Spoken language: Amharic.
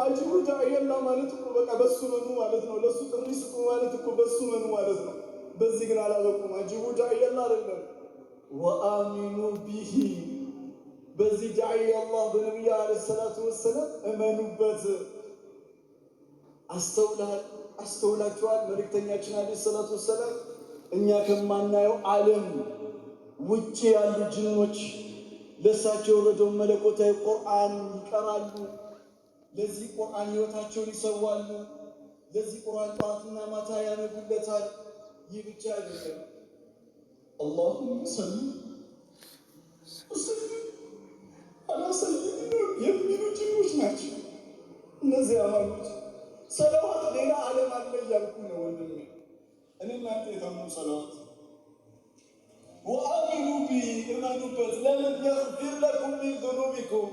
አጅቡ ዳዕየላ ማለት እኮ በቃ በሱ መኑ ማለት ነው። ለሱ ጥሪ ስጡ ማለት እኮ በሱ መኑ ማለት ነው። በዚህ ግን አላበቁም። አጅቡ ዳዕየላ አይደለም። ወአሚኑ ቢሂ በዚህ ዳዕየ አላህ በነቢዩ ዓለይሂ ሰላቱ ወሰላም እመኑበት። አስተውላችኋል? መልእክተኛችን ዓለይሂ ሰላቱ ወሰላም እኛ ከማናየው ዓለም ውጭ ያሉ ጅኖች ለእሳቸው የወረደውን መለኮታዊ ቁርአን ይቀራሉ። ለዚህ ቁርአን ሕይወታቸውን ይሰዋሉ። ለዚህ ቁርአን ጠዋትና ማታ ያነቡለታል። ይህ ብቻ አይደለም። አላሁመ ሰሊ አላ ሰይድና የሚሉ ጅኖች ናቸው እነዚህ አማኞች። ሰለዋት ሌላ ዓለም አለ እያልኩ ነው ወንድሜ። እኔ እናንተ የተምኑ ሰለዋት ወአሚኑ ቢ እመኑበት። ለምን የግፊር ለኩም ሚን ዙኑቢኩም